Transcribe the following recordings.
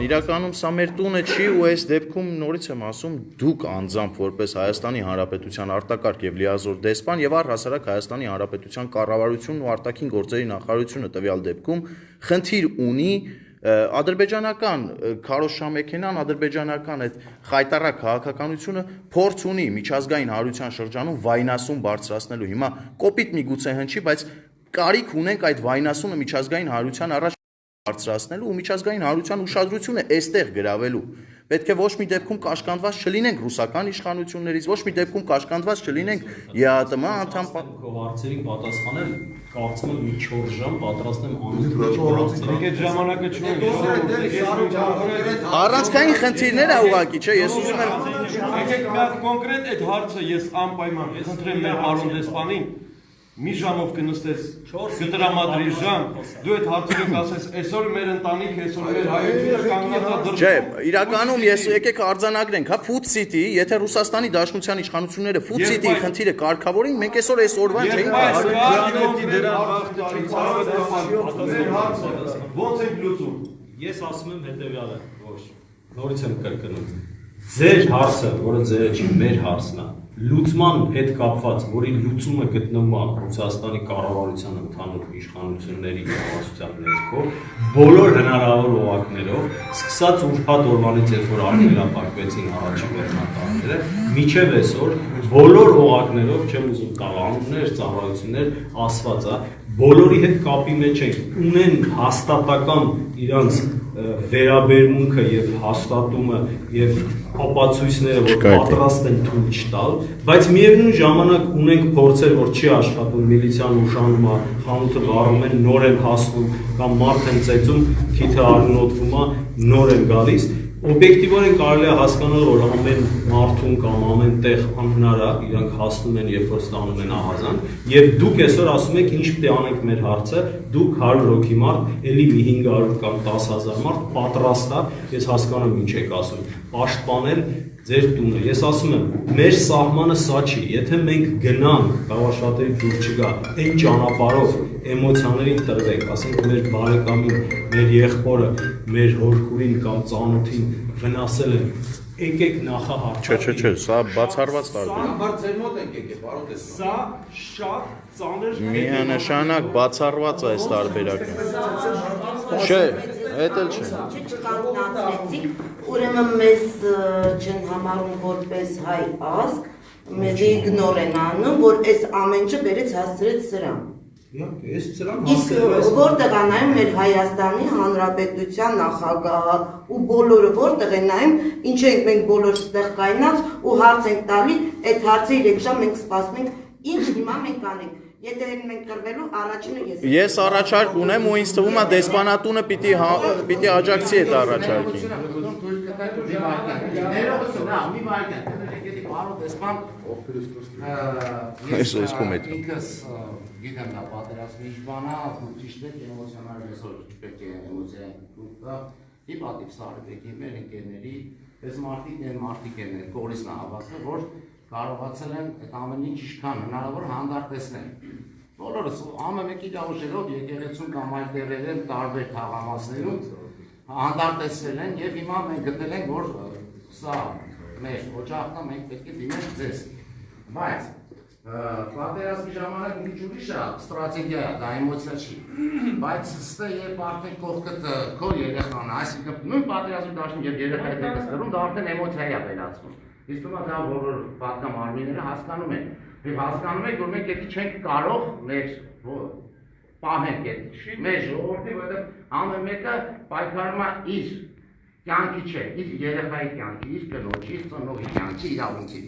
Իրականում սա մեր տունը չի ու այս դեպքում նորից եմ ասում դուք անձամբ որպես Հայաստանի Հանրապետության արտակարգ եւ լիազոր դեսպան եւ առհասարակ Հայաստանի Հանրապետության կառավարությունն ու արտաքին գործերի նախարարությունը տվյալ դեպքում խնդիր ունի ադրբեջանական քարոզչամեքենան, ադրբեջանական այդ խայտառակ քաղաքականությունը փորձ ունի միջազգային հարության շրջանում վայնասուն բարձրացնելու։ Հիմա կոպիտ միգուցե հնչի, բայց կարիք ունենք այդ վայնասունը միջազգային հարության առաջ բարձրացնելու ու միջազգային հարության ուշադրությունը այստեղ գրավելու։ Պետք է ոչ մի դեպքում կաշկանդված չլինենք ռուսական իշխանություններից, ոչ մի դեպքում կաշկանդված չլինենք ԵԱՏՄ անդամ քո հարցերին պատասխանել, կարծում եմ մի 4 ժամ պատրաստ եմ անընդհատ։ Այդ ժամանակը չունեմ։ Առանցքային խնդիրներ է ուղղակի, չէ, ես ուզում եմ եկեք մի հատ կոնկրետ այդ հարցը ես անպայման խնդրեմ մեր պարոն դեսպանին մի ժամով կնստես, կտրամադրի ժամ, դու այդ հարցերը կասես, այսօր մեր ընտանիք, այսօր մեր հայությունը կանգնած է դրսում։ Չէ, իրականում ես եկեք արձանագրենք, հա, Food City, եթե Ռուսաստանի Դաշնության իշխանությունները Food City-ի խնդիրը կարգավորին, մենք այսօր այս օրվան չէինք։ Ոնց ենք լուծում։ Ես ասում եմ հետևյալը, ոչ, նորից եմ կրկնում։ Ձեր հարցը, որը ձերը չի, մեր հարցն է։ Լուծման հետ կապված, որի լուծումը գտնվում է Ռուսաստանի կառավարության ընդհանուր իշխանությունների կառավարության ներքո, բոլոր հնարավոր օղակներով, սկսած ուրբաթ օրվանից, երբ որ արգելափակվեցին առաջին բեռնատարները, մինչև այսօր բոլոր օղակներով, չեմ ուզում տալ անուններ, ծառայություններ, ասված է, բոլորի հետ կապի մեջ ենք, ունեն հաստատական իրանց վերաբերմունքը եւ հաստատումը եւ ապացույցները, որ պատրաստ են թույլ չտալ, բայց միևնույն ժամանակ ունենք փորձեր, որ չի աշխատում, միլիցիան ուշանում է, խանութը վառում են, նոր են հասնում, կամ մարդ են ծեծում, քիթը արնոտվում է, նոր են գալիս։ Օբյեկտիվորեն կարելի է հասկանալ, որ ամեն մարդուն կամ ամեն տեղ անհնար է, իրանք հասնում են, երբ որ ստանում են ահազան, եւ դուք այսօր ասում եք ինչ պետք է անենք մեր հարցը, դուք 100 հոգի մարդ, էլի մի 500 կամ 10000 մարդ պատրաստ է, ես հասկանում ինչ եք ասում, պաշտպանել ձեր տունը։ Ես ասում եմ, մեր սահմանը սա չի, եթե մենք գնանք, կարող շատերի դուր չգա, այն ճանապարհով էմոցիաներին տրվեք, ասենք մեր բարեկամին, մեր եղբորը, մեր հորքուրին կամ ծանոթին վնասել են, եկեք նախահարցակ։ Չէ, սա բացառված տարբեր։ Բար ձեր մոտ ենք եկեք, պարոն դեսպան։ Սա շատ ծանր Միանշանակ բացառված է այս տարբերակը։ Չէ, հետ էլ չէ։ Չկանգնացրեցիք, ուրեմն մեզ չեն համարում որպես հայ ազգ, մեզ իգնոր են անում, որ այս ամեն ինչը բերեց հասցրեց սրան։ Իսկ որտեղ է նայում մեր Հայաստանի Հանրապետության նախագահը ու բոլորը որտեղ են նայում, ինչ ենք մենք բոլոր ստեղ կայնած ու հարց ենք տալի, այդ հարցը 3 ժամ մենք սպասում ենք, ինչ հիմա մենք անենք։ Եթե մենք կրվելու առաջինը ես առաջարկ ունեմ ու ինձ թվում է դեսպանատունը պիտի աջակցի այդ առաջարկին։ Ինքս գիտեմ դա պատերազմի բան է, ճիշտ է, էմոցիոնալ այսօր պետք է էմոցիա տա։ Հիպատիվ Սարդեկի մեր ընկերների, այս մարդիկ են կորիզն հավաքել, որ կարողացել են այդ ամեն ինչ ինչքան հնարավոր հանդարտեցնել։ Բոլորս ամեն մեկի ուժերով եկեղեցում կամ այլ տեղերում տարբեր թաղամասերում հանդարտեցել են եւ հիմա մենք գտել ենք, որ սա մեր օջախն է, մենք պետք է դիմենք ձեզ։ Բայց պատերազմի ժամանակ մի քիչ ուրիշ է, ստրատեգիա է, դա էմոցիա չի։ Բայց ստե երբ արդեն կողքդ քո երեխան, այսինքն նույն պատերազմի դաշտում երբ երեխայի հետ ես կրում, դա արդեն էմոցիա է վերածվում։ Իսկ հիմա դա բոլոր պատգամարմինները հասկանում են։ Եվ հասկանում եք, որ մենք եթե չենք կարող մեր պահենք այդ մեր ժողովրդի, որովհետև ամեն մեկը պայքարում է իր կյանքի չէ, իր երեխայի կյանքի, իր կնոջի, իր ծնողի կյանքի իրավունքի։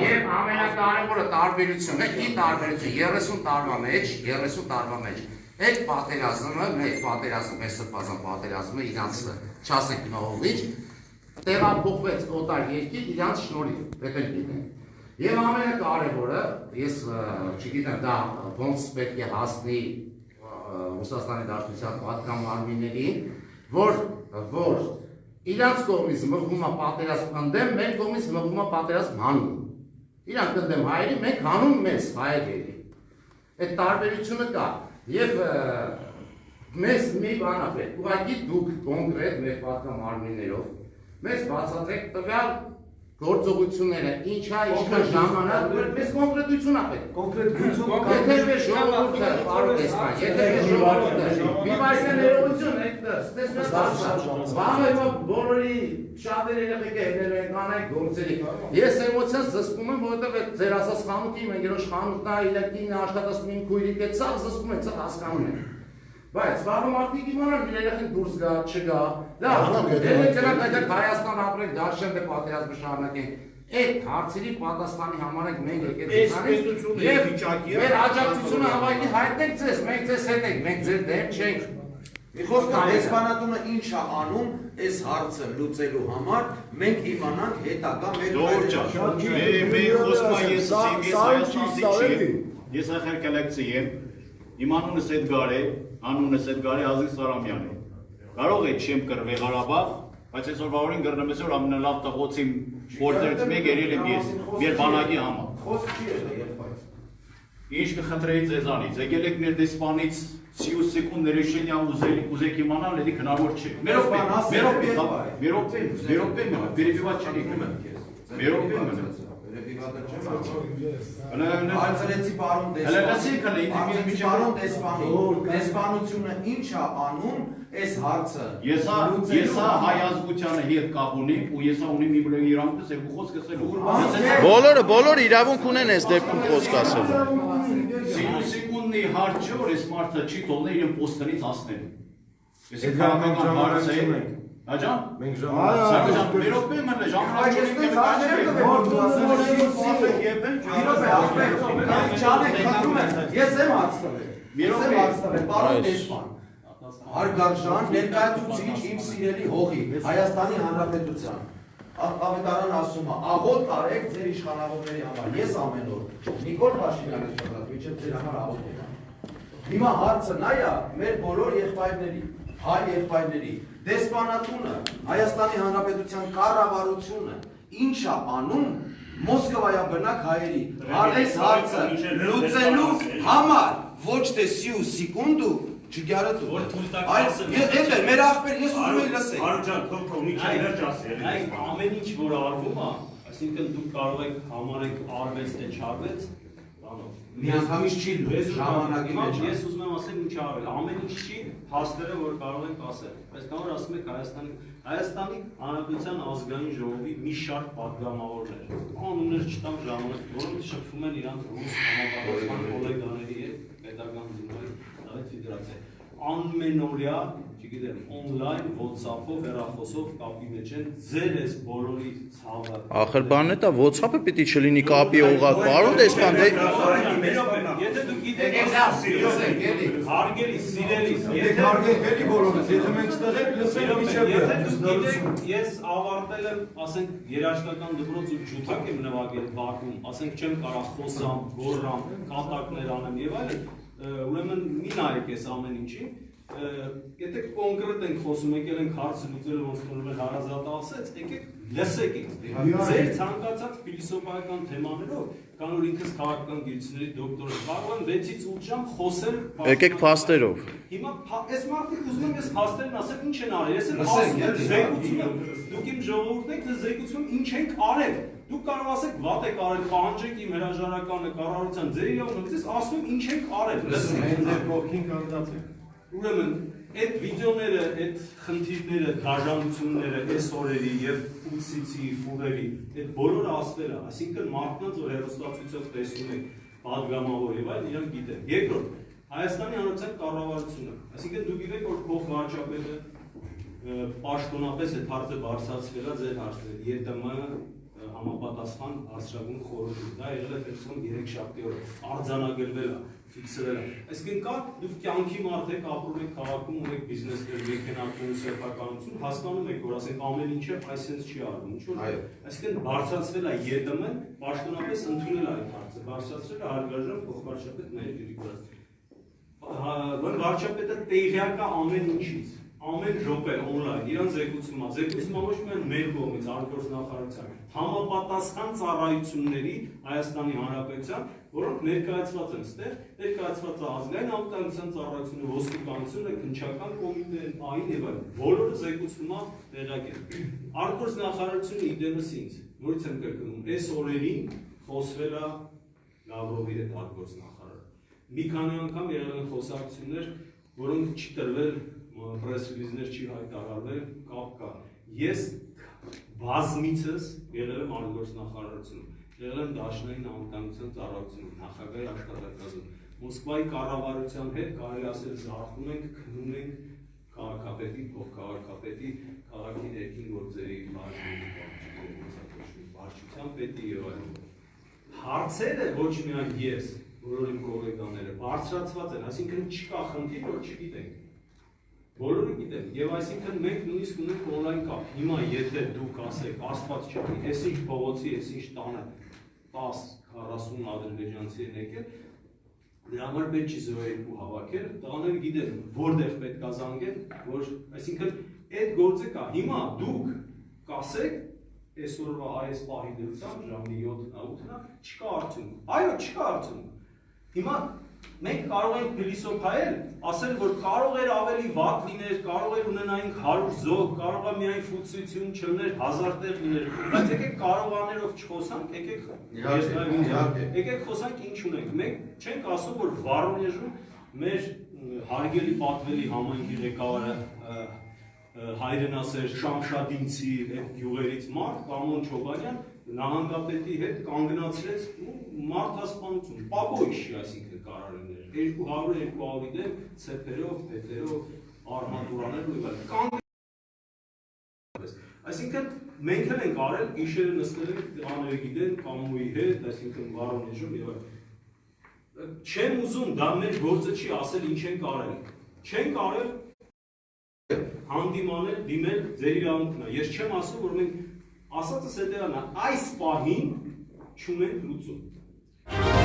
Եվ ամենակարևորը տարբերությունը, ի տարբերություն 30 տարվա մեջ, այդ պատերազմը, մեր պատերազմը, մեր սրբազան պատերազմը իրանց չասենք նողից տեղափոխվեց օտար երկիր իրանց շնորհիվ, պետք է գիտենք։ Եվ ամենակարևորը, ես չգիտեմ դա ոնց պետք է հասնի Ռուսաստանի Դաշնության պատգամարմիններին, որ իրանց կողմից մղվում է պատերազմ ընդդեմ, մեր կողմից մղվում է պատերազմ հանուն։ Իրանք ընդդեմ հայերի, մենք հանուն մեզ հայերի։ Այդ տարբերությունը կա։ Եվ մեզ մի բան է պետք, ուղղակի դուք կոնկրետ մեր պատգամարմիններով մեզ բացատրեք տվյալ գործողությունները, ինչա, ինչքան ժամանակ, մեզ կոնկրետություն է պետք։ Կոնկրետություն Եթե մեր ժողովուրդը, պարոն դեսպան, եթե մեր ժողովուրդը մի վայրկյան ներողություն եք տես մեզ բացատրեք։ Վաղը բոլորի շատերը երեխեքներ են կանայք գործերի։ Ես էմոցիաս զսպում եմ, որովհետև ձեր ասած խանութի իմ ընկերոջ խանութն է, իրակին աշխատասում իմ քույրիկ է, ցավ զսպում են, ցավ հասկանում են։ Բայց վաղը մարդիկ իմանան իր երեխեն դուրս գա, չգա։ Լավ, ելեք գնանք այդտեղ Հայաստան ապրենք, դաշեն դե պատերազմը շարունակենք։ Այդ հարցերի պատասխանի համար ենք մենք եկել եւ մեր աջակցությունը հավաքի հայտնենք ձեզ, մենք ձեզ հետ ենք, մենք ձեր դեմ չենք։ Մի խոսք դեսպանատունը ինչ է անում այս հարցը լուծելու համար, մենք իմանանք հետագա մեր Մեր խոսքը ես ախր կոլեկցիա եմ, իմ անունս Էդգար է, անունս Էդգար է Ազիզ Սարամյան է։ Կարող է չեմ կռվել Ղարաբաղ, բայց այսօր վաղորեն գրնեմ այսօր ամենալավ տղոցիմ փորձերից մեկ երել եմ ես, մեր բանակի համար։ խոսք չի եղել, Ինչ կխնդրեի ձեզանից, եկել եք մեր դեսպանից սիուս սեկունդ ներշենյա ուզեք իմանալ, էլի հնարավոր չէ։ Մերոպե մնա, վերևիվատ չեն եկնում եմ։ Մերոպե մնա։ Այցելեցի պարոն դեսպանությունը ինչ է անում այս հարցը։ Ես հայ ազգությանը հետ կապ ունիմ ու ես ունիմ իմ իրանքս երկու խոսք ասելու։ Բոլորը իրավունք ունեն այս դեպքում խոսք ասելու։ Սեկունդի հարց չէ, որ այս մարդը չի թողնել իրեն պոստերից հասնելու։ Ես քաղաքական հարց է։ Աջան։ Մենք ժամանակ Մերոպե մնա ժամանակ Ես եմ հարցնել, պարոն դեսպան, հարգարժան ներկայացուցիչ իմ սիրելի հողի, Հայաստանի Հանրապետության, Ավետարան ասում է, աղոտ տարեք ձեր իշխանավորների համար, ես ամեն օր, Նիկոլ Փաշինյանը շնորհակալ, միջև ձեր համար աղոտ եկան։ Հիմա հարցը նա է մեր բոլոր եղբայրների, հայ եղբայրների, դեսպանատունը, Հայաստանի Հանրապետության կառավարությունը ինչ է անում Մոսկվայաբնակ հայերի այս հարցը լուծելու համար, ոչ թե սիու սիկունդու չգյարըտու։ Որ թույլ տակ ասեմ։ Այդ է, մեր ախպեր, ես ուզում եմ լսել։ Հարուջան, թող մի քիչ վերջ ասել։ Այդ ամեն ինչ որ արվում է, այսինքն դուք կարող եք համարեք արվեց թե չարվեց, Միանգամից չի ժամանակի մեջ։ Ես ուզում եմ ասել ինչ արվել, ամեն ինչ չի փաստերը որ կարող ենք ասել։ Բայց կամ որ ասում եք Հայաստանի Հանրապետության ազգային ժողովի մի շարք պատգամավորներ, անուններ չտամ ժամանակ, որոնք շփվում են իրանց ռուս համապատասխան գոլեգաների հետ, պետական դիմայի, Դավիթ Ֆեդերացիա։ Անմենօրյա, չգիտեմ, on-line WhatsApp-ով, հեռախոսով կապի մեջ են ձեր այս բոլորի ցավը։ Ախր բանն է դա WhatsApp-ը պիտի չլինի կապի օղակ, պարոն դեսպան, Եթե դուք գիտեք, հարգելի, սիրելիս, եթե հարգելի բոլորս, եթե մենք ստեղ ենք լսել գիտեք, ես ավարտել եմ, ասենք, երաժշտական դպրոց ու ջութակ եմ նվագել Բաքվում, ասենք չեմ կարող խոսամ, գոռամ, կատակներ անեմ եւ այլն, ուրեմն մի նայեք այս ամեն ինչին, եթե կոնկրետ ենք խոսում, եկել ենք հարցը լուծել, ոնց որ մեր հարազատը ասեց, եկեք լսեք ինձ։ Ձեր ցանկացած փիլիսոփայական թեմաներով, կան որ ինքս քաղաքական գիտությունների դոկտոր եմ, կարող եմ 6-ից 8 ժամ խոսել։ եկեք փաստերով։ Հիմա այս մարդիկ ուզում եմ ես փաստերն ասել ինչ են արել, ես եմ ասում զեկուցում, դուք իմ ժողովուրդն եք, դες զեկուցում ինչ ենք արել։ Դուք կարող ասեք վատ եք արել, պահանջեք իմ հրաժարականը կառավարության ձեր իրավունքից, ես ասում եմ ինչ ենք արել։ Մենք ձեր կողքին կանգնացեք։ Ուրեմն, այդ վիդեոները, այդ խնդիրները, դաժանությունները, այս օրերի եւ Ֆուտսիցի, Ֆուրերի, այդ բոլորը ասվել է, այսինքն մարդկանց որ հերոստացույցով տեսնում եք, պատգամավոր եւ այլն, իրանք գիտեն։ Երկրորդ, Հայաստանի Հանրապետության կառավարությունը, այսինքն դուք գիտեք որ փոխվարչապետը պաշտոնապես այդ հարցը բարձրացվել է ձեր հարցերը, ԵՏՄ համապատասխան հարցրագույն խորհուրդ, դա եղել է վերջում 3 շաբթի օրը, արձանագրվել է, ֆիքսվել է։ Այսինքն կա դուք կյանքի մարդ եք, ապրում եք քաղաքում, ունեք բիզնեսներ, մեքենաություն, սեփականություն, հասկանում եք, որ ասենք ամեն ինչը այսպես չի արվում, ինչ որ։ Այսինքն բարձրացվել է ԵՏՄ-ն, պաշտոնապես ընդունել է այդ հարցը, բարձրացրել է հարգարժան փոխվարչապետ Մհեր Գրիգորյանը։ Որ վարչապետը տեղյակ է ամեն ինչից, ամեն րոպե on-line, իրան զեկուցում է ոչ միայն մեր կողմից, արտգործնախարարության, համապատասխան ծառայությունների Հայաստանի Հանրապետության որոնք ներկայացված են ստեղ, ներկայացված է ազգային անվտանգության ծառայությունը, ոստիկանությունը, քննչական կոմիտեն, այն եւ այլն։ Բոլորը զեկուցվում է տեղակայել։ Արտգործնախարարությունը իդեմս ինձ, նորից եմ կրկնում, այս օրերին խոսվել է Լավրովի հետ արտգործնախարարը։ Մի քանի անգամ եղել են խոսակցություններ, որոնք չի տրվել, պրես ռիլիզներ չի հայտարարվել, կապ կա։ Ես բազմիցս եղել եմ արտգործնախարարությունում, եղել եմ Դաշնային անվտանգության ծառայությունում, նախագահի աշխատակազմում, Մոսկվայի կառավարության հետ կարելի ասել զարթնում ենք, քնում ենք քաղաքապետի, փոխքաղաքապետի, քաղաքի ներքին գործերի վարչության պետի եւ այլն։ Հարցերը ոչ միայն ես, բոլոր իմ գոլեգաները բարձրացված են, այսինքն չկա խնդիր, որ չգիտենք։ Բոլորը գիտեն, եւ այսինքն մենք նույնիսկ ունենք օնլայն կապ։ Հիմա եթե դուք ասեք, Աստված չգիտի, այս ինչ փողոցի, այս ինչ տանը 10-40 ադրբեջանցի են եկել, դրա համար պետք չի 0-2 հավաքել, տղաները գիտեն որտեղ պետք է զանգեն, որ այսինքն այդ գործը կա։ Հիմա դուք կասեք այսօրվա այս պահի դրությամբ ժամի 7-8-ը չկա արդյունք։ Այո, չկա արդյունք։ Հիմա մենք կարող ենք փիլիսոփայել, ասել, որ կարող էր ավելի վատ լիներ, կարող էր ունենայինք 100 զոհ, կարող է միայն ֆուկսություն չլներ, 1000 տեղ լիներ, բայց եկեք կարողաներով չխոսանք, եկեք խոսանք ինչ ունենք։ Մենք չենք ասում, որ Վարոնեժում մեր հարգելի պատվելի համայնքի ղեկավարը հայրենասեր Շամշադինցի այդ գյուղերից մարդ Կամոն Չոբանյան նահանգապետի հետ կանգնացրեց մարդասպանություն, պապոյշի, այսինքն կարարիներ, 200-200 դեմ ցեպերով, փեթերով, արմատուրաներով եւ այլն։ Այսինքն մենք էլ ենք արել, գիշերը նստել ենք, տղաները գիտեն Կամոյի հետ, այսինքն Վարոնեժում եւ այլն։ Չեմ ուզում, դա մեր գործը չի ասել ինչ ենք արել։ Չենք արել հանդիմանել, դիմել ձեր իրավունքն է։ Ես չեմ ասում, որ մենք ասածս հետևանա այս պահին չունենք լուծում։